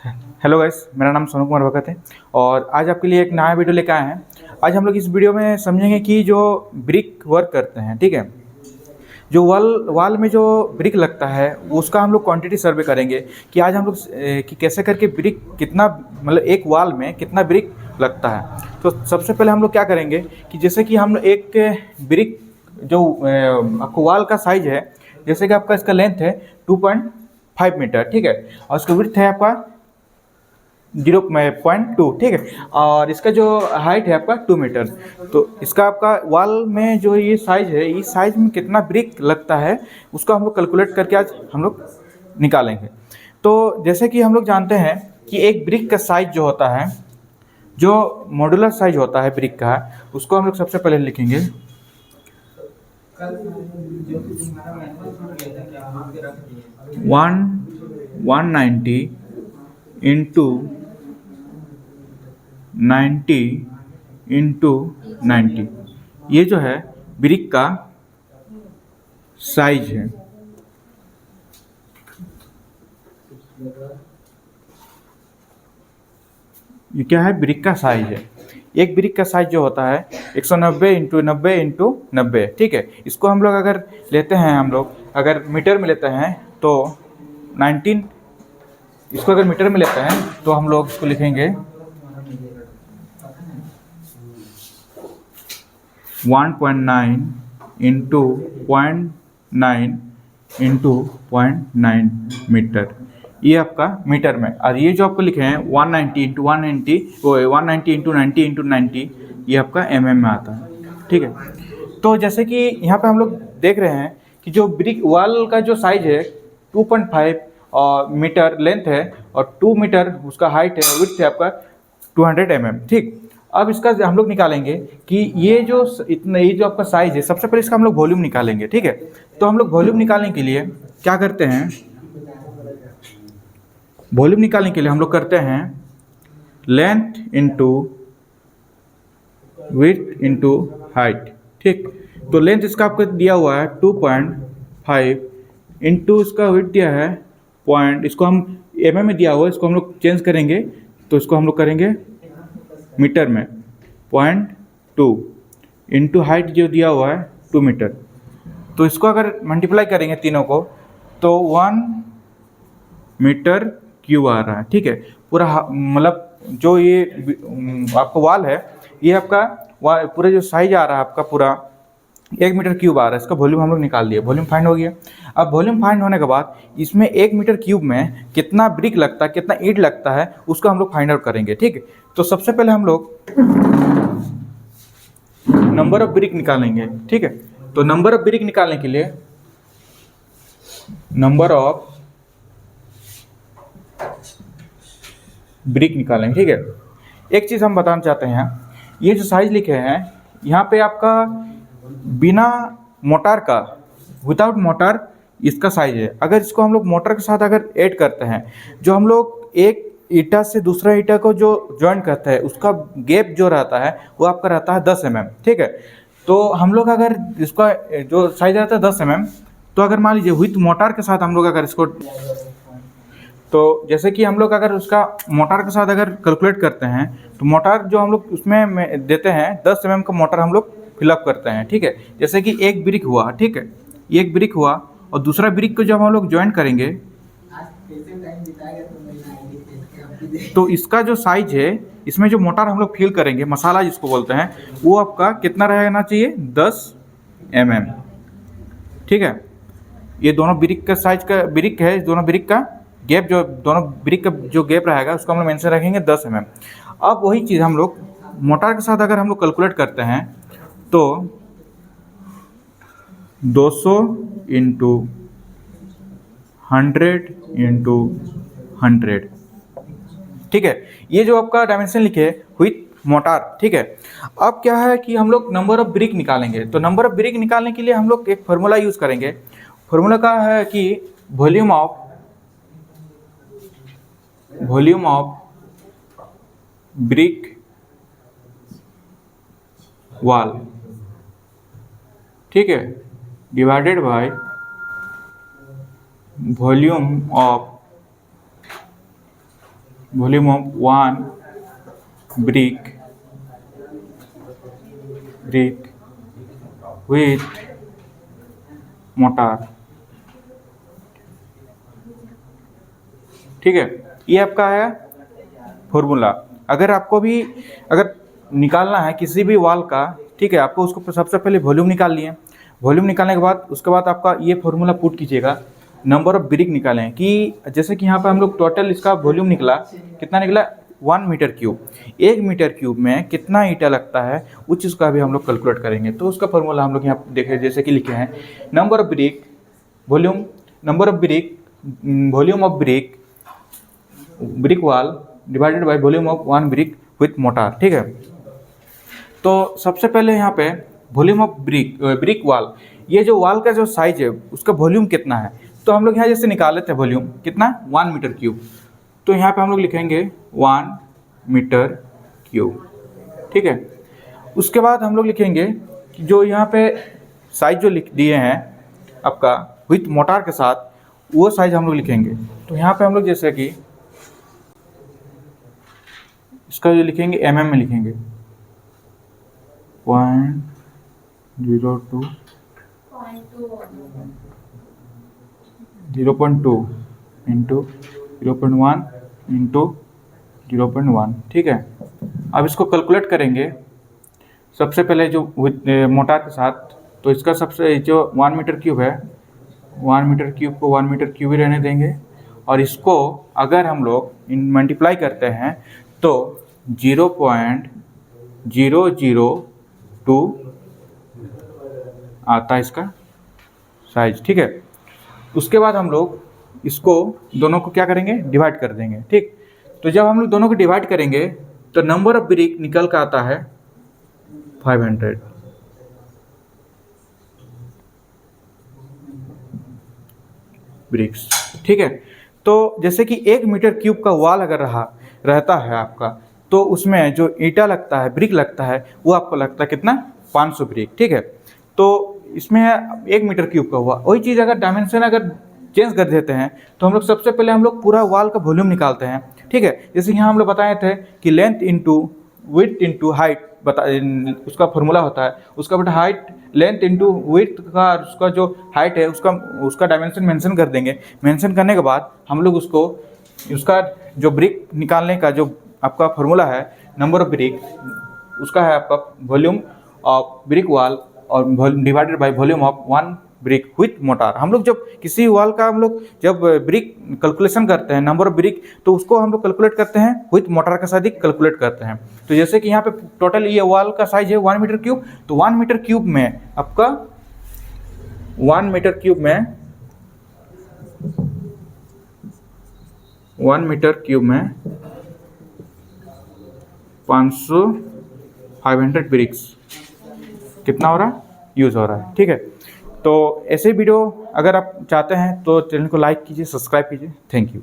Hello guys, मेरा नाम सोनू कुमार भगत है और आज आपके लिए एक नया वीडियो लेकर आए हैं। आज हम लोग इस वीडियो में समझेंगे कि जो ब्रिक वर्क करते हैं, ठीक है, जो वॉल वॉल में जो ब्रिक लगता है उसका हम लोग क्वांटिटी सर्वे करेंगे कि आज हम लोग कि कैसे करके ब्रिक कितना, मतलब एक वॉल में कितना ब्रिक लगता है। तो सबसे पहले हम लोग क्या करेंगे कि जैसे कि हम एक ब्रिक जो आपको वॉल का साइज है, जैसे कि आपका इसका लेंथ है 2.5 मीटर, ठीक है, और इसका विड्थ है आपका 0.2, ठीक है, और इसका जो हाइट है आपका 2 मीटर। तो इसका आपका वॉल में जो ये साइज है, इस साइज में कितना ब्रिक लगता है उसको हम लोग कैलकुलेट करके आज हम लोग निकालेंगे। तो जैसे कि हम लोग जानते हैं कि एक ब्रिक का साइज जो होता है, जो मॉड्यूलर साइज होता है ब्रिक का, उसको हम लोग सबसे पहले लिखेंगे 190 इंटू 90 इंटू 90, ये जो है ब्रिक का साइज है। ये क्या है? ब्रिक का साइज है। एक ब्रिक का साइज जो होता है 190 इंटू 90 इंटू 90, ठीक है। इसको हम लोग अगर लेते हैं, हम लोग अगर मीटर में लेते हैं तो 19, इसको अगर मीटर में लेते हैं तो हम लोग इसको लिखेंगे 1.9 इंटू 0.9 इंटू 0.9 मीटर, ये आपका मीटर में। और ये जो आपको लिखे हैं 190 इंटू 190, वो 190 इंटू 90 इंटू 90, ये आपका में आता है, ठीक है। तो जैसे कि यहाँ पे हम लोग देख रहे हैं कि जो ब्रिक वॉल का जो साइज है 2.5 और मीटर लेंथ है और 2 मीटर उसका हाइट है, विड्थ है आपका 200 ठीक। अब इसका हम लोग निकालेंगे कि ये जो इतना, ये जो आपका साइज है, सबसे पहले इसका हम लोग वॉल्यूम निकालेंगे, ठीक है। तो हम लोग वॉल्यूम निकालने के लिए क्या करते हैं, वॉल्यूम निकालने के लिए हम लोग करते हैं length into width into height, ठीक। तो लेंथ इसका आपको दिया हुआ है 2.5 इंटू इसका विड्थ दिया है पॉइंट, इसको हम में दिया हुआ है, इसको हम लोग चेंज करेंगे तो इसको हम लोग करेंगे मीटर में 0.2 इंटू हाइट जो दिया हुआ है 2 मीटर। तो इसको अगर मल्टीप्लाई करेंगे तीनों को तो 1 मीटर क्यूब आ रहा है, ठीक है। पूरा मतलब जो ये आपका वॉल है, ये आपका पूरा जो साइज आ रहा है आपका पूरा 1 मीटर क्यूब आ रहा है। इसका वॉल्यूम हम लोग निकाल दिए, वॉल्यूम फाइंड हो गया। अब वॉल्यूम फाइंड होने के बाद इसमें 1 मीटर क्यूब में कितना ब्रिक लगता है, कितना ईंट लगता है, उसको हम लोग फाइंड आउट करेंगे, ठीक है। तो सबसे पहले हम लोग नंबर ऑफ ब्रिक निकालेंगे, ठीक है। तो नंबर ऑफ ब्रिक निकालने के लिए नंबर ऑफ ब्रिक निकालेंगे, ठीक है। एक चीज़ हम बताना चाहते हैं, ये जो साइज लिखे हैं यहाँ पे आपका बिना मोटार का, विदाउट मोटार इसका साइज है। अगर इसको हम लोग मोटर के साथ अगर ऐड करते हैं, जो हम लोग एक ईटा से दूसरा ईटा को जो ज्वाइन करते हैं, उसका गैप जो रहता है वो आपका रहता है 10 ठीक है। तो हम लोग अगर इसका जो साइज रहता है 10 तो अगर मान लीजिए विथ मोटार के साथ हम लोग अगर इसको, तो जैसे कि हम लोग अगर उसका मोटार के साथ अगर कैलकुलेट करते हैं तो मोटार जो हम लोग उसमें देते हैं 10 का मोटार हम लोग फिलअप करते हैं, ठीक है। जैसे कि एक ब्रिक हुआ, ठीक है, एक ब्रिक हुआ और दूसरा ब्रिक को जब हम लोग ज्वाइन करेंगे तो इसका जो साइज है, इसमें जो मोटार हम लोग फिल करेंगे, मसाला जिसको बोलते हैं, वो आपका कितना रहना चाहिए? 10 ठीक है। ये दोनों ब्रिक का साइज का ब्रिक है, दोनों ब्रिक का गैप, जो दोनों ब्रिक का जो गैप रहेगा उसको हम लोग मेंशन रखेंगे 10 अब वही चीज़ हम लोग मोटार के साथ अगर हम लोग कैलकुलेट करते हैं तो 200 इंटू 100 इंटू 100, ठीक है। ये जो आपका डायमेंशन लिखे है विथ मोटार, ठीक है। अब क्या है कि हम लोग नंबर ऑफ ब्रिक निकालेंगे। तो नंबर ऑफ ब्रिक निकालने के लिए हम लोग एक फार्मूला यूज़ करेंगे। फार्मूला का है कि वॉल्यूम ऑफ ब्रिक वॉल, ठीक है, divided by volume of volume of one brick with motor. ठीक है, ये आपका है फॉर्मूला। अगर आपको भी अगर निकालना है किसी भी वाल का, ठीक है, आपको उसको सबसे पहले वॉल्यूम निकाल लिए। वॉल्यूम निकालने के बाद उसके बाद आपका ये फॉर्मूला पुट कीजिएगा, नंबर ऑफ ब्रिक निकालें कि जैसे कि यहाँ पे हम लोग टोटल इसका वॉल्यूम निकला, कितना निकला 1 मीटर क्यूब। 1 मीटर क्यूब में कितना ईंटा लगता है उस चीज़ का भी हम लोग कैलकुलेट करेंगे। तो उसका फॉर्मूला हम लोग यहाँ देखें, जैसे कि लिखे हैं number of brick volume, number of brick volume of brick वाल divided by volume of one brick with motor. ठीक है, तो सबसे पहले यहाँ पे वॉल्यूम ऑफ ब्रिक वाल, ये जो वाल का जो साइज है उसका वॉल्यूम कितना है, तो हम लोग यहाँ जैसे निकाले थे वॉल्यूम कितना 1 मीटर क्यूब, तो यहाँ पे हम लोग लिखेंगे 1 मीटर क्यूब। ठीक है, उसके बाद हम लोग लिखेंगे कि जो यहाँ पे साइज जो लिख दिए हैं आपका विथ मोटार के साथ, वो साइज हम लोग लिखेंगे। तो यहाँ पे हम लोग जैसे कि इसका जो लिखेंगे mm में लिखेंगे 0.02 इंटू 0.1 इंटू 0.1। ठीक है, अब इसको कैलकुलेट करेंगे सबसे पहले जो मोटार के साथ। तो इसका सबसे जो 1 मीटर क्यूब है, 1 मीटर क्यूब को 1 मीटर क्यूब ही रहने देंगे, और इसको अगर हम लोग मल्टीप्लाई करते हैं तो 0.002 आता है इसका साइज। ठीक है, उसके बाद हम लोग इसको दोनों को क्या करेंगे, डिवाइड कर देंगे। ठीक, तो जब हम लोग दोनों को डिवाइड करेंगे तो नंबर ऑफ ब्रिक निकल कर आता है 500। ब्रिक्स। ठीक है, तो जैसे कि 1 मीटर क्यूब का वाल अगर रहता है आपका, तो उसमें जो ईंटा लगता है, ब्रिक लगता है, वो आपको लगता है कितना 500 ब्रिक। ठीक है, तो इसमें 1 मीटर क्यूब का हुआ। वही चीज़ अगर डायमेंशन अगर चेंज कर देते हैं तो हम लोग सबसे पहले हम लोग पूरा वाल का वॉल्यूम निकालते हैं। ठीक है, जैसे यहाँ हम लोग बताए थे कि length into width into height उसका फॉर्मूला होता है। उसका but height length into width का उसका जो हाइट है उसका डायमेंशन मेंशन कर देंगे। मेंशन करने के बाद हम लोग उसका जो ब्रिक निकालने का जो आपका फॉर्मूला है नंबर ऑफ ब्रिक, उसका है आपका वॉल्यूम ऑफ ब्रिक वाल और divided by volume of one brick with motor. हम लोग जब किसी वाल का हम लोग जब ब्रिक कैलकुलेशन करते हैं नंबर ऑफ ब्रिक, तो उसको हम लोग कैलकुलेट करते हैं विथ मोटार के साथ ही कैलकुलेट करते हैं। तो जैसे कि यहाँ पे टोटल ये वाल का साइज है 1 मीटर क्यूब, तो 1 मीटर क्यूब में आपका 1 मीटर क्यूब में 500 ब्रिक्स कितना हो रहा है, यूज़ हो रहा है। ठीक है, तो ऐसे वीडियो अगर आप चाहते हैं तो चैनल को लाइक कीजिए, सब्सक्राइब कीजिए। Thank you.